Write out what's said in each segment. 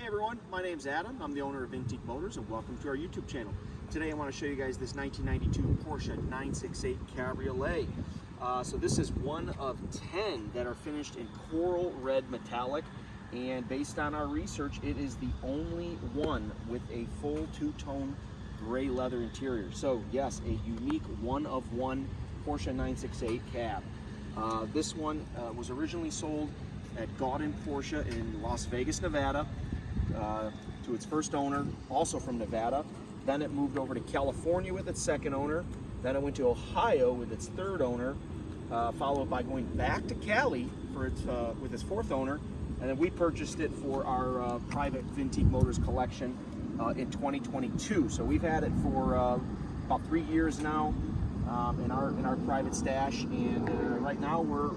everyone, my name's Adam. I'm the owner of Vintique Motors and welcome to our YouTube channel. Today I want to show you guys this 1992 Porsche 968 Cabriolet. So this is one of 10 that are finished in coral red metallic, and based on our research it is the only one with a full two-tone gray leather interior. So yes, a unique one of one Porsche 968 cab. This one was originally sold at Gaudin Porsche in Las Vegas, Nevada, to its first owner, also from Nevada. Then it moved over to California with its second owner. Then it went to Ohio with its third owner, followed by going back to Cali for its with its fourth owner. And then we purchased it for our private Vintique Motors collection in 2022. So we've had it for about 3 years now in our private stash, and right now we're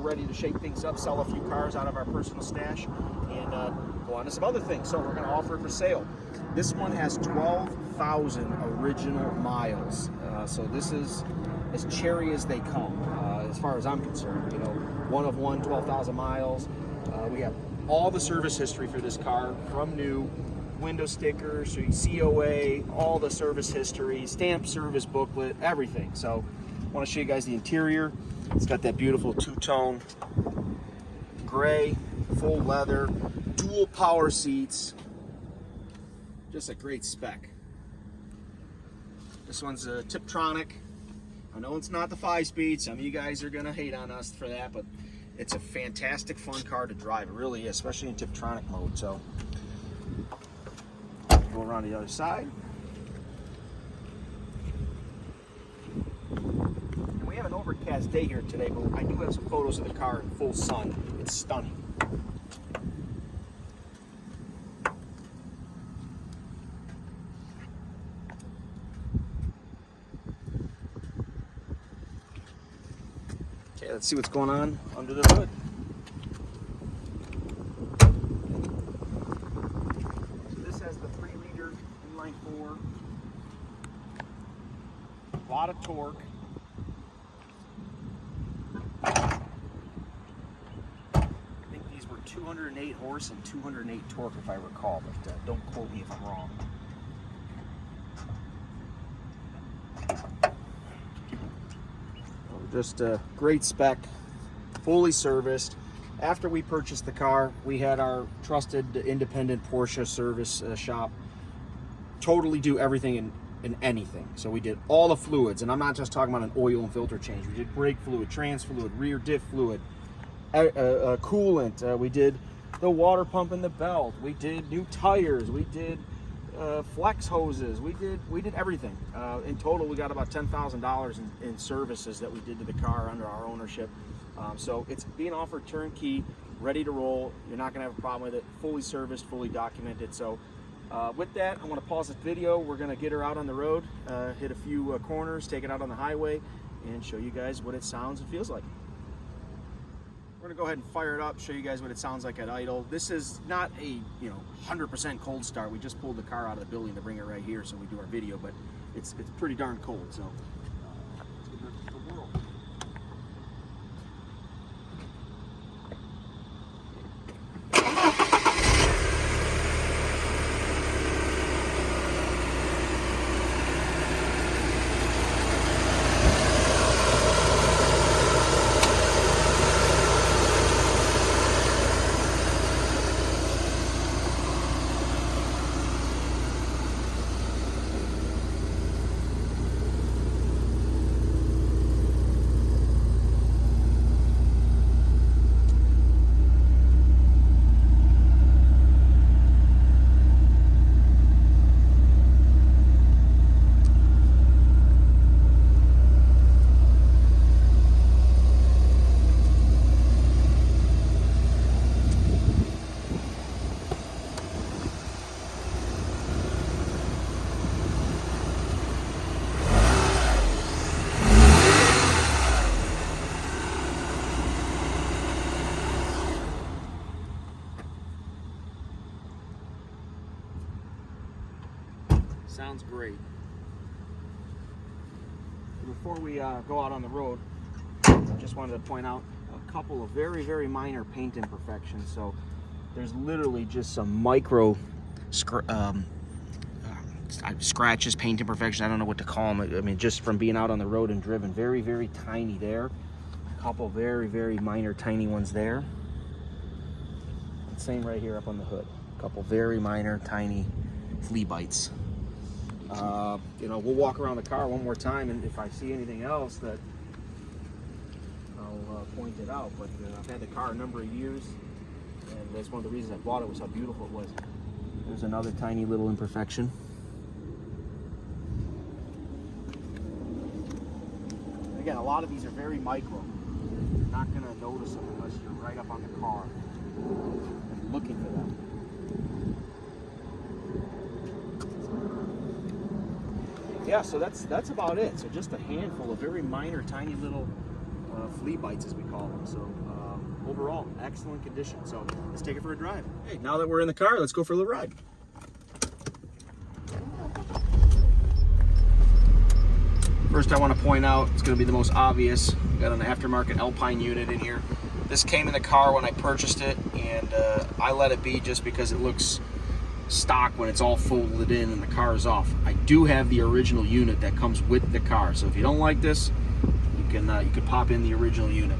ready to shake things up, sell a few cars out of our personal stash, and go on to some other things. So we're going to offer it for sale. This one has 12,000 original miles, so this is as cherry as they come, as far as I'm concerned. You know, one of one, 12,000 miles. We have all the service history for this car, from new, window stickers, COA, all the service history, stamped service booklet, everything. So I want to show you guys the interior. It's got that beautiful two-tone gray, full leather, dual power seats. Just a great spec. This one's a Tiptronic. I know it's not the 5-speed. Some of you guys are gonna hate on us for that, but it's a fantastic, fun car to drive. It really is, especially in Tiptronic mode. So go around the other side. And we have an overcast day here today, but I do have some photos of the car in full sun. It's stunning. Okay, let's see what's going on under the hood. A lot of torque. I think these were 208 horse and 208 torque if I recall, but don't quote me if I'm wrong. Just a great spec, fully serviced. After we purchased the car, we had our trusted independent Porsche service shop totally do everything in anything. So we did all the fluids, and I'm not just talking about an oil and filter change. We did brake fluid, trans fluid, rear diff fluid, coolant. We did the water pump in the belt. We did new tires. We did flex hoses. We did everything. In total, we got about $10,000 in services that we did to the car under our ownership. So it's being offered turnkey, ready to roll. You're not going to have a problem with it. Fully serviced, fully documented. So with that, I'm going to pause this video. We're going to get her out on the road, hit a few corners, take it out on the highway, and show you guys what it sounds and feels like. We're going to go ahead and fire it up, show you guys what it sounds like at idle. This is not a 100% cold start. We just pulled the car out of the building to bring it right here so we do our video, but it's pretty darn cold. So let's give it a whirl. Sounds great. Before we go out on the road, I just wanted to point out a couple of very, very minor paint imperfections. So there's literally just some micro scratches, paint imperfections. I don't know what to call them. I mean, just from being out on the road and driven, very, very tiny there. A couple very, very minor, tiny ones there. Same right here up on the hood. A couple very minor, tiny flea bites. You know, we'll walk around the car one more time, and if I see anything else, that I'll point it out. But I've had the car a number of years, and that's one of the reasons I bought it, was how beautiful it was. There's another tiny little imperfection. Again, a lot of these are very micro. You're not going to notice them unless you're right up on the car and looking for them. Yeah, so that's about it. So just a handful of very minor, tiny little flea bites, as we call them. So overall, excellent condition. So let's take it for a drive. Hey, now that we're in the car, let's go for a little ride. First, I want to point out, it's going to be the most obvious. We got an aftermarket Alpine unit in here. This came in the car when I purchased it, and I let it be just because it looks stock when it's all folded in and the car is off. I do have the original unit that comes with the car, so if you don't like this, you can pop in the original unit.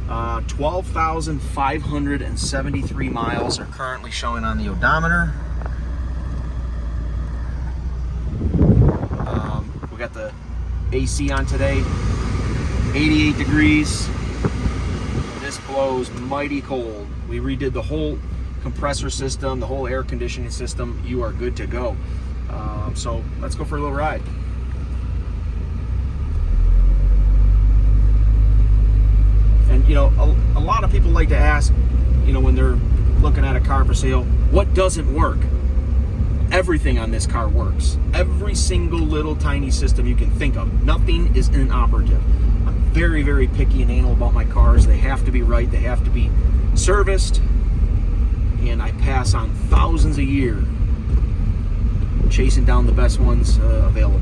12,573 miles are currently showing on the odometer. We got the AC on today, 88 degrees. This blows mighty cold. We redid the whole compressor system, the whole air conditioning system. You are good to go. So let's go for a little ride. And you know, a lot of people like to ask, you know, when they're looking at a car for sale, what doesn't work? Everything on this car works. Every single little tiny system you can think of. Nothing is inoperative. I'm very, very picky and anal about my cars. They have to be right. They have to be serviced. And I pass on thousands a year chasing down the best ones available.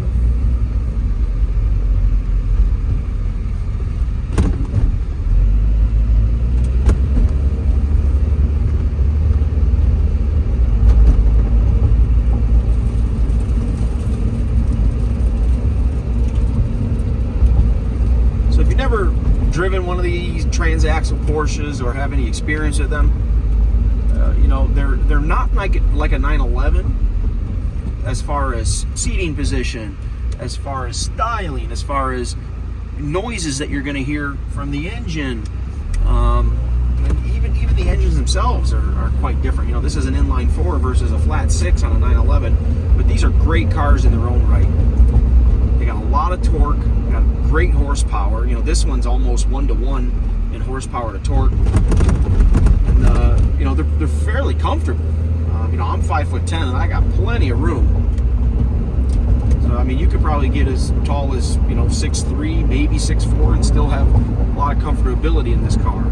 So if you've never driven one of these transaxle Porsches or have any experience with them, you know, they're not like a 911 as far as seating position, as far as styling, as far as noises that you're going to hear from the engine. And even the engines themselves are quite different. You know, this is an inline 4 versus a flat 6 on a 911, but these are great cars in their own right. They got a lot of torque, got great horsepower. You know, this one's almost 1-to-1 in horsepower to torque. You know, they're fairly comfortable. You know, I'm 5'10" and I got plenty of room. So, I mean, you could probably get as tall as, you know, 6'3", maybe 6'4", and still have a lot of comfortability in this car.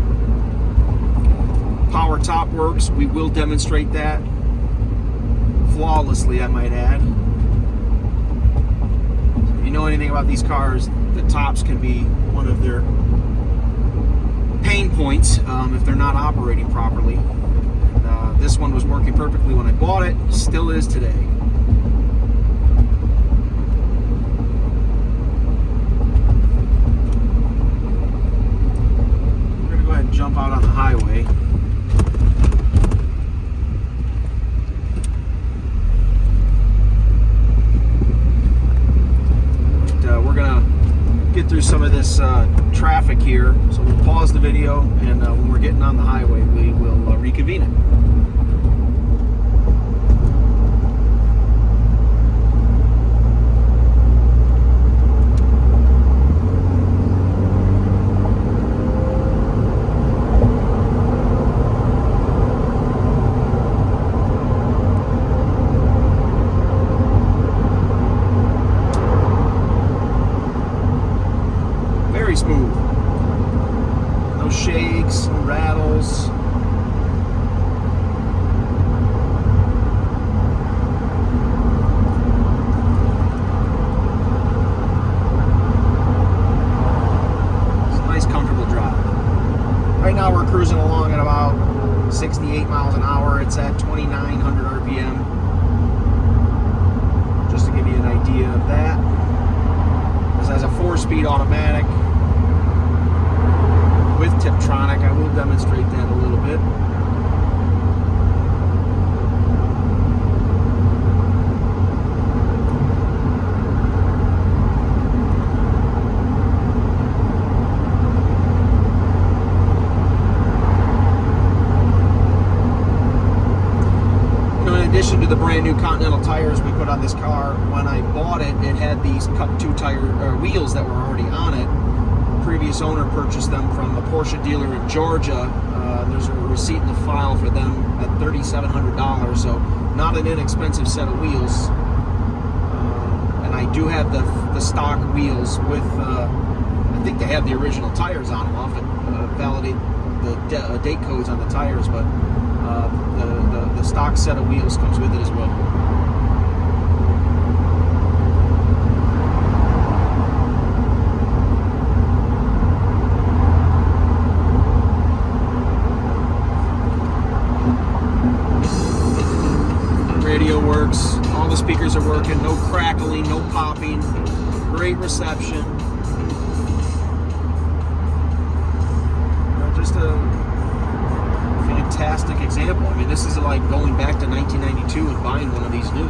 Power top works. We will demonstrate that flawlessly, I might add. So if you know anything about these cars, the tops can be one of their pain points if they're not operating properly. And, this one was working perfectly when I bought it, still is today. We're going to go ahead and jump out on the highway. But, we're going to get through some of this traffic here, so we'll pause the video, and when we're getting on the highway, we will reconvene it. Very smooth. No shakes, no rattles. 4-speed automatic with Tiptronic. I will demonstrate that a little bit. In addition to the brand new Continental tires we put on this car, when I bought it, it had these cut 2 tire wheels that were already on it. Previous owner purchased them from a Porsche dealer in Georgia. There's a receipt in the file for them at $3,700, so not an inexpensive set of wheels. And I do have the stock wheels with, I think they have the original tires on them. I'll have to validate the date codes on the tires, but the stock set of wheels comes with it as well. Radio works, all the speakers are working, no crackling, no popping, great reception. Just a fantastic example. I mean, this is like going back to 1992 and buying one of these new.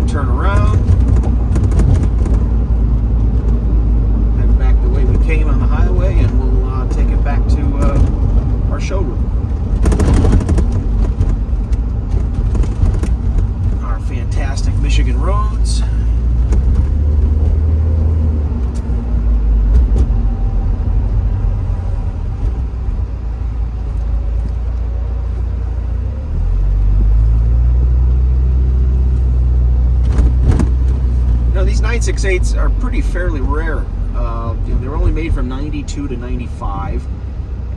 Turn around, head back the way we came on the highway, and we'll take it back to our showroom. Our fantastic Michigan roads. These 968s are pretty fairly rare. They were only made from 92 to 95,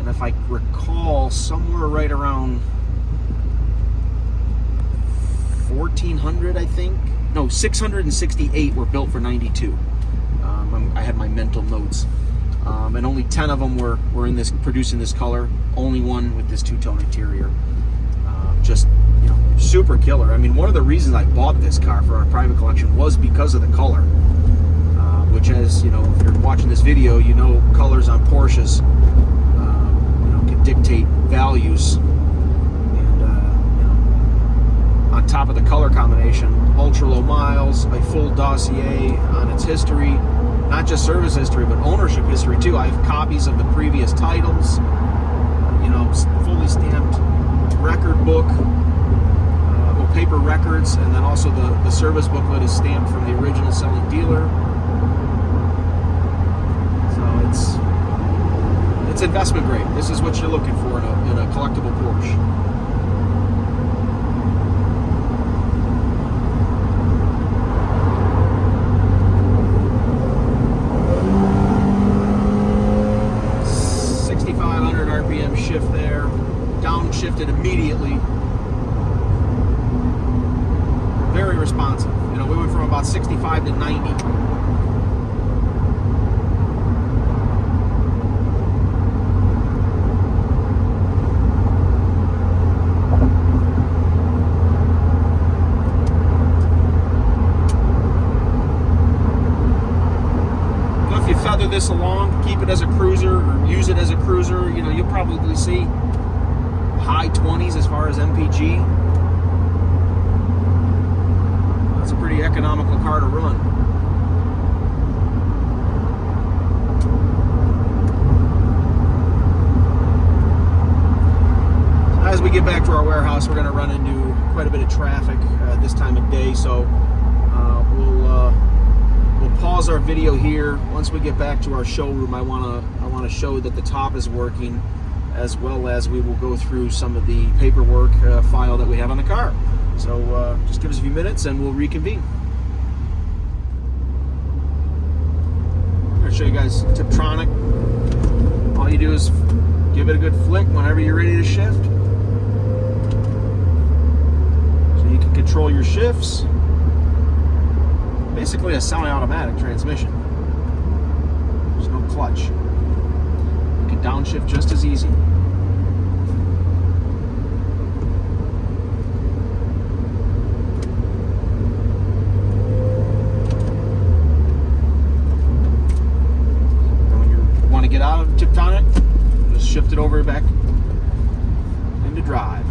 and if I recall, somewhere right around 1,400, I think. No, 668 were built for 92. I had my mental notes, and only 10 of them were produced in this color. Only one with this two-tone interior. Just super killer. I mean, one of the reasons I bought this car for our private collection was because of the color, which, as if you're watching this video, colors on Porsches can dictate values. And on top of the color combination, ultra low miles, a full dossier on its history, not just service history but ownership history too. I have copies of the previous titles, fully stamped record book, paper records, and then also the service booklet is stamped from the original selling dealer. So it's investment grade. This is what you're looking for in a collectible Porsche. RPM shift there, downshifted immediately. Very responsive. We went from about 65 to 90. Now, if you feather this along, keep it as a cruiser, or use it as a cruiser, you'll probably see high 20s as far as MPG. It's a pretty economical car to run. As we get back to our warehouse, we're going to run into quite a bit of traffic this time of day, so we'll pause our video here. Once we get back to our showroom, I want to show that the top is working, as well as we will go through some of the paperwork file that we have on the car. So just give us a few minutes and we'll reconvene. show you guys Tiptronic. All you do is give it a good flick whenever you're ready to shift. So you can control your shifts. Basically a semi-automatic transmission. There's no clutch. You can downshift just as easy. Get out of Tiptronic, just shift it over back into drive.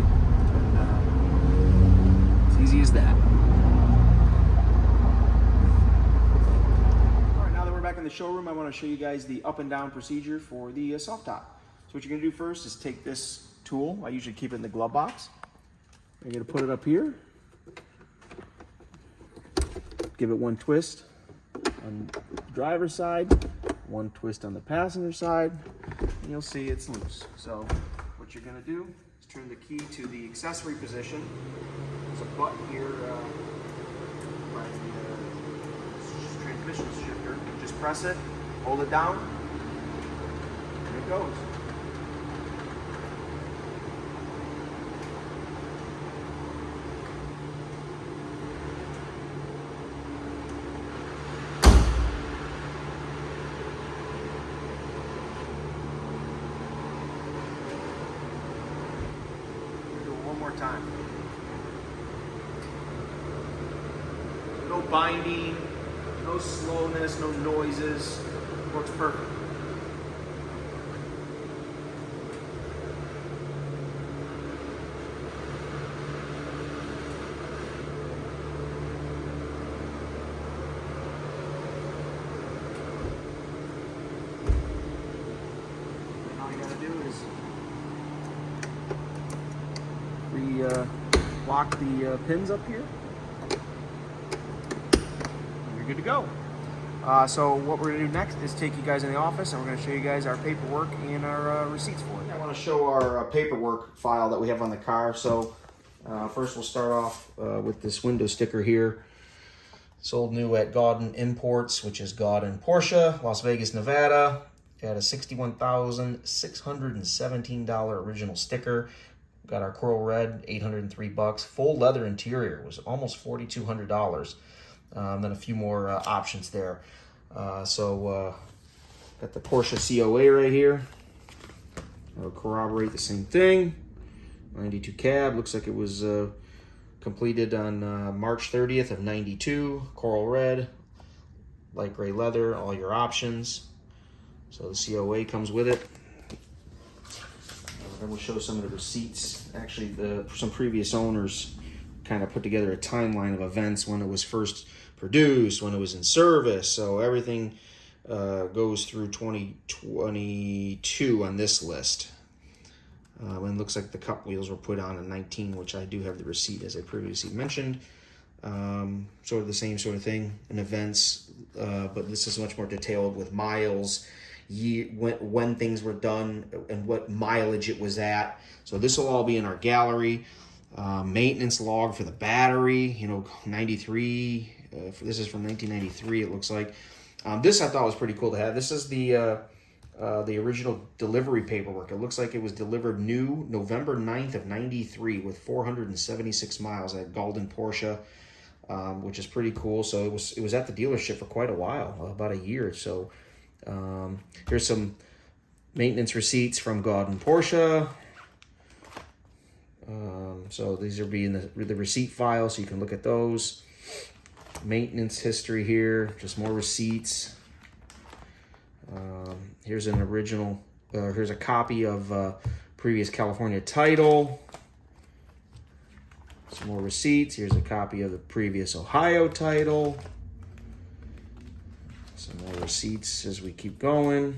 It's easy as that. All right, now that we're back in the showroom, I want to show you guys the up and down procedure for the soft top. So what you're going to do first is take this tool. I usually keep it in the glove box. You're going to put it up here. Give it one twist on the driver's side. One twist on the passenger side, and you'll see it's loose. So what you're going to do is turn the key to the accessory position. There's a button here by the transmission shifter. Just press it, hold it down, and it goes. One more time. No binding, no slowness, no noises. Works perfect. And all you gotta do is lock the pins up here. And you're good to go. So what we're going to do next is take you guys in the office and we're going to show you guys our paperwork and our receipts for it. I want to show our paperwork file that we have on the car. So first we'll start off with this window sticker here. Sold new at Gaudin Imports, which is Gaudin Porsche, Las Vegas, Nevada. At a $61,617 original sticker. Got our coral red, $803. Full leather interior was almost $4,200. Then a few more options there. Got the Porsche COA right here. I'll corroborate the same thing. 92 cab. Looks like it was completed on March 30th of 92. Coral red, light gray leather, all your options. So the COA comes with it. And we'll show some of the receipts. Actually, some previous owners kind of put together a timeline of events when it was first produced, when it was in service. So everything goes through 2022 on this list. And it looks like the cup wheels were put on in 19, which I do have the receipt as I previously mentioned. Sort of the same sort of thing in events, but this is much more detailed with miles, when things were done and what mileage it was at. So this will all be in our gallery. Maintenance log for the battery, 93. This is from 1993, it looks like. This I thought was pretty cool to have. This is the original delivery paperwork. It looks like it was delivered new November 9th of 93 with 476 miles at Gaudin Porsche, which is pretty cool. So it was at the dealership for quite a while, about a year. So here's some maintenance receipts from Gaudin Porsche. So these are being the receipt file, so you can look at those. Maintenance history here, just more receipts. Here's an original, here's a copy of previous California title. Some more receipts. Here's a copy of the previous Ohio title. Some more receipts as we keep going.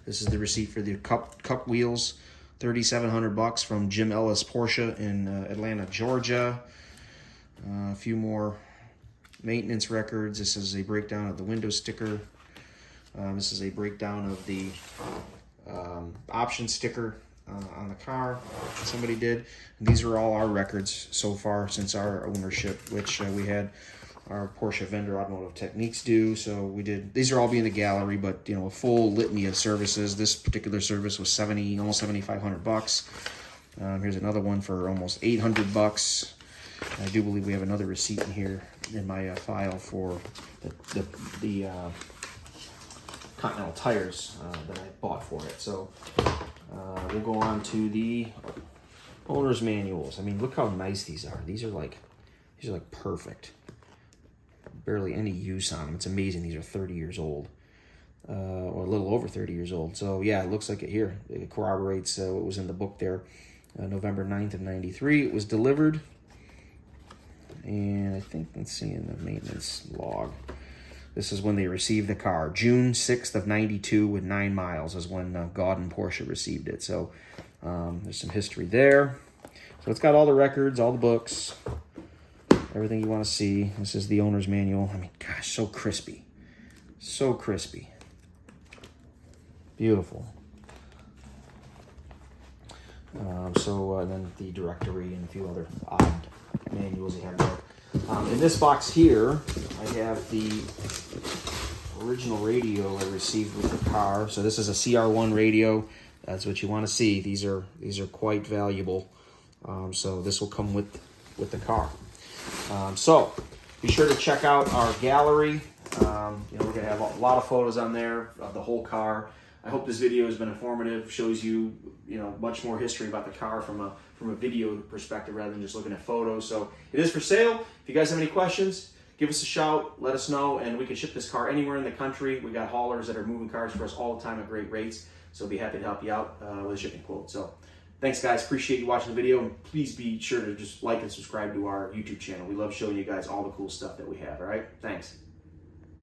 This is the receipt for the cup wheels, $3,700 from Jim Ellis Porsche in Atlanta, Georgia. A few more maintenance records. This is a breakdown of the window sticker. This is a breakdown of the option sticker on the car that somebody did. And these are all our records so far since our ownership, which we had our Porsche vendor, Automotive Techniques, do. So we did, these are all being the gallery, but you know, a full litany of services. This particular service was almost 7,500 bucks. Here's another one for almost 800 bucks. I do believe we have another receipt in here in my file for the Continental tires that I bought for it. So we'll go on to the owner's manuals. I mean, look how nice these are. These are like perfect. Barely any use on them. It's amazing. These are 30 years old, or a little over 30 years old. So yeah, it looks like it here. It corroborates what was in the book there. November 9th of 93. It was delivered. And I think, let's see in the maintenance log, this is when they received the car. June 6th of 92 with 9 miles is when Gaudin Porsche received it. So there's some history there. So it's got all the records, all the books, everything you want to see. This is the owner's manual. I mean, gosh, so crispy. So crispy. Beautiful. And then the directory and a few other odd manuals you have there. In this box here, I have the original radio I received with the car. So this is a CR1 radio. That's what you want to see. These are quite valuable. So this will come with the car. So be sure to check out our gallery. We're going to have a lot of photos on there of the whole car. I hope this video has been informative, shows you, much more history about the car from a video perspective rather than just looking at photos. So it is for sale. If you guys have any questions, give us a shout, let us know, and we can ship this car anywhere in the country. We got haulers that are moving cars for us all the time at great rates, so we'll be happy to help you out with a shipping quote. So thanks, guys. Appreciate you watching the video, and please be sure to just like and subscribe to our YouTube channel. We love showing you guys all the cool stuff that we have, all right? Thanks.